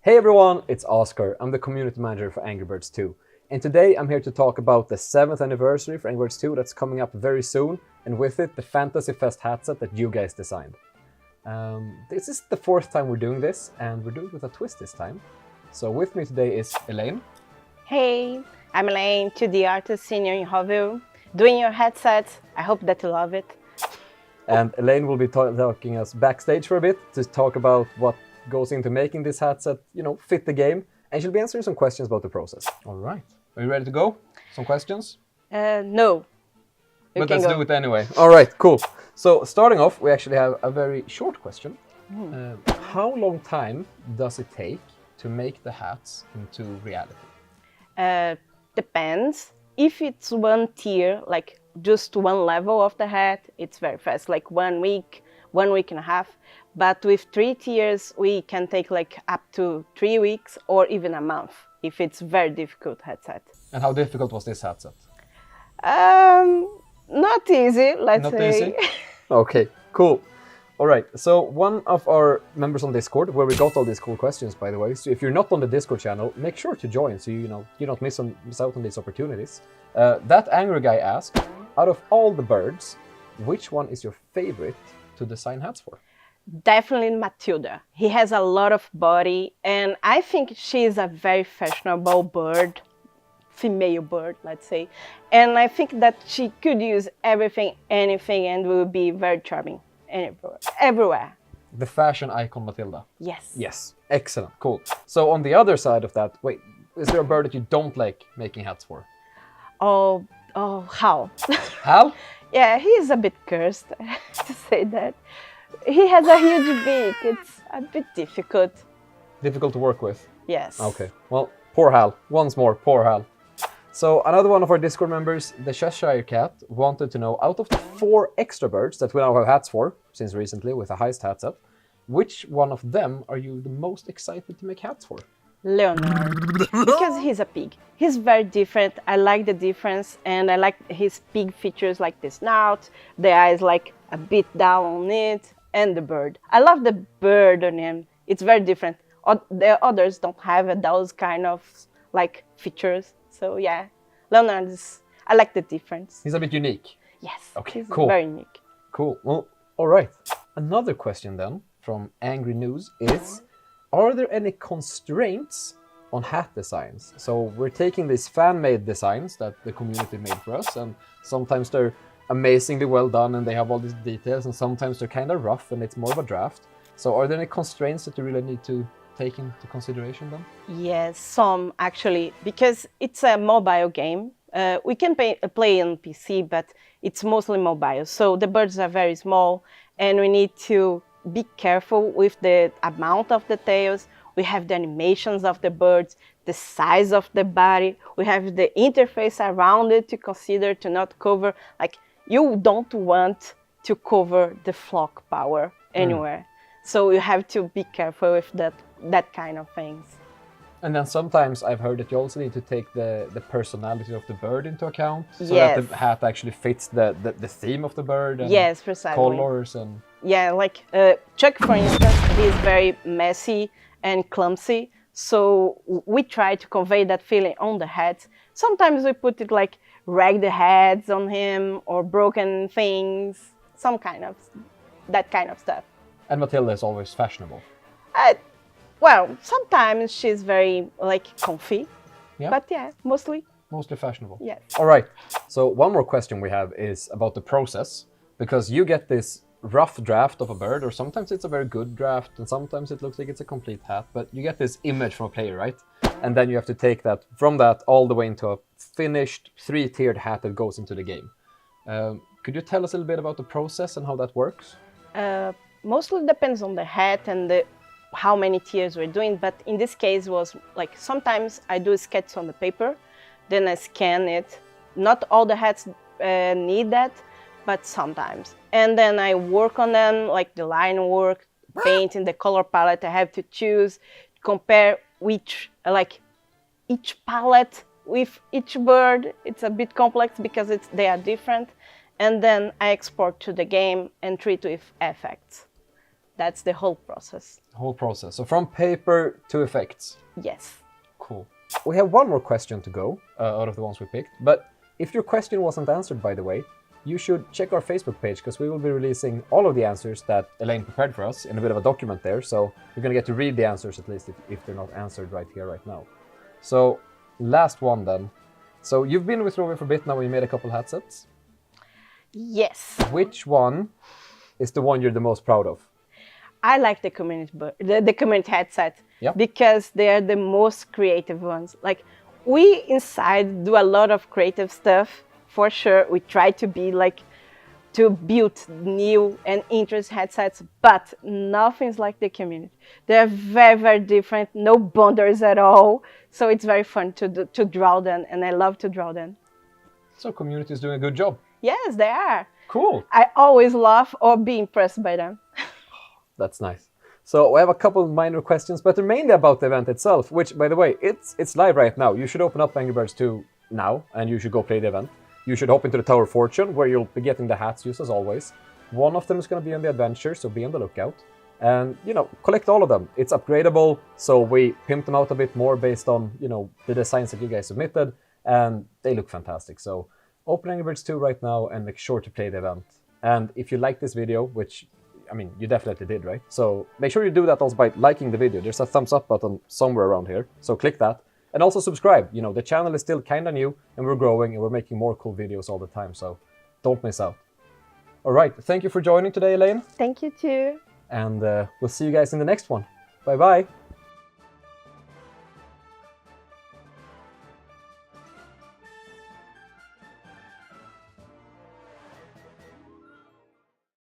Hey everyone, it's Oscar. I'm the community manager for Angry Birds 2. And today I'm here to talk about the 7th anniversary for Angry Birds 2 that's coming up very soon, and with it the Fantasy Fest hat set that you guys designed. This is the 4th time we're doing this, and we're doing it with a twist this time. So with me today is Elaine. Hey, I'm Elaine, 2D artist senior in Hoville, doing your headsets. I hope that you love it. And Elaine will be talking us backstage for a bit to talk about what goes into making this hat set, fit the game. And she'll be answering some questions about the process. All right. Are you ready to go? Some questions? No. But let's do it anyway. All right, cool. So starting off, we actually have a very short question. How long time does it take to make the hats into reality? Depends. If it's one tier, like just one level of the hat, it's very fast, like 1 week, 1.5 weeks. But with 3 tiers, we can take like up to 3 weeks or even a month if it's very difficult headset. And how difficult was this hat set? Not easy, let's say. Easy? Okay, cool. All right, so one of our members on Discord, where we got all these cool questions, by the way, so if you're not on the Discord channel, make sure to join so you don't miss out on these opportunities. That angry guy asked, out of all the birds, which one is your favorite to design hats for? Definitely Matilda. He has a lot of body, and I think she's a very fashionable bird, female bird, let's say. And I think that she could use everything, anything, and will be very charming everywhere. The fashion icon Matilda. Yes. Yes, excellent, cool. So on the other side of that, wait, is there a bird that you don't like making hats for? Oh, Hal. Hal? Yeah, he is a bit cursed, to say that. He has a huge beak. It's a bit difficult. Difficult to work with? Yes. Okay, well, poor Hal. Once more, poor Hal. So another one of our Discord members, the Cheshire Cat, wanted to know, out of the 4 extra birds that we now have hats for, since recently with a heist hat set, which one of them are you the most excited to make hats for? Leonard, because he's a pig. He's very different. I like the difference, and I like his pig features, like the snout, the eyes like a bit down on it, and the bird. I love the bird on him. It's very different. The others don't have those kind of like features. So yeah, Leonard I like the difference. He's a bit unique. Yes. Okay, he's cool. Very unique. Cool. Well, all right. Another question then from Angry News is, are there any constraints on hat designs? So we're taking these fan-made designs that the community made for us, and sometimes they're amazingly well done and they have all these details, and sometimes they're kind of rough and it's more of a draft. So are there any constraints that you really need to take into consideration then? Yes, some actually, because it's a mobile game. We can play on PC, but it's mostly mobile. So the birds are very small, and we need to be careful with the amount of details. We have the animations of the birds, the size of the body. We have the interface around it to consider, to not cover. Like, you don't want to cover the flock power anywhere. So you have to be careful with that kind of things. And then sometimes I've heard that you also need to take the personality of the bird into account, so Yes. that the hat actually fits the theme of the bird and Yes, precisely. colors and... Yeah, like Chuck, for instance, he's very messy and clumsy. So we try to convey that feeling on the hats. Sometimes we put it like ragged heads on him or broken things, that kind of stuff. And Matilda is always fashionable. Well, sometimes she's very like comfy, Yeah. but yeah, mostly. Mostly fashionable. Yes. All right. So one more question we have is about the process, because you get this rough draft of a bird, or sometimes it's a very good draft, and sometimes it looks like it's a complete hat, but you get this image from a player, right? And then you have to take that from that all the way into a finished 3-tiered hat that goes into the game. Could you tell us a little bit about the process and how that works? Mostly depends on the hat and how many tiers we're doing, but in this case was like sometimes I do a sketch on the paper, then I scan it. Not all the hats need that, but sometimes. And then I work on them, like the line work, painting, the color palette. I have to choose, compare each palette with each bird. It's a bit complex because they are different. And then I export to the game and treat with effects. That's the whole process. Whole process. So from paper to effects. Yes. Cool. We have one more question to go out of the ones we picked. But if your question wasn't answered, by the way, you should check our Facebook page because we will be releasing all of the answers that Elaine prepared for us in a bit of a document there. So you're going to get to read the answers at least if they're not answered right here, right now. So last one then. So you've been with Rovio for a bit now. You made a couple headsets. Yes. Which one is the one you're the most proud of? I like the the community headset because they are the most creative ones. Like we inside do a lot of creative stuff for sure. We try to be like to build new and interesting headsets, but nothing's like the community. They're very, very different, no boundaries at all. So it's very fun to draw them, and I love to draw them. So community is doing a good job. Yes, they are. Cool. I always laugh or be impressed by them. That's nice. So we have a couple of minor questions, but they're mainly about the event itself, which, by the way, it's live right now. You should open up Angry Birds 2 now, and you should go play the event. You should hop into the Tower of Fortune, where you'll be getting the hats used as always. One of them is going to be on the adventure, so be on the lookout. And, you know, collect all of them. It's upgradable, so we pimped them out a bit more based on, you know, the designs that you guys submitted, and they look fantastic. So open Angry Birds 2 right now and make sure to play the event. And if you like this video, which, I mean, you definitely did, right? So make sure you do that also by liking the video. There's a thumbs up button somewhere around here, so click that. And also subscribe. You know, the channel is still kind of new, and we're growing, and we're making more cool videos all the time, so don't miss out. All right, thank you for joining today, Elaine. Thank you too. And we'll see you guys in the next one. Bye-bye.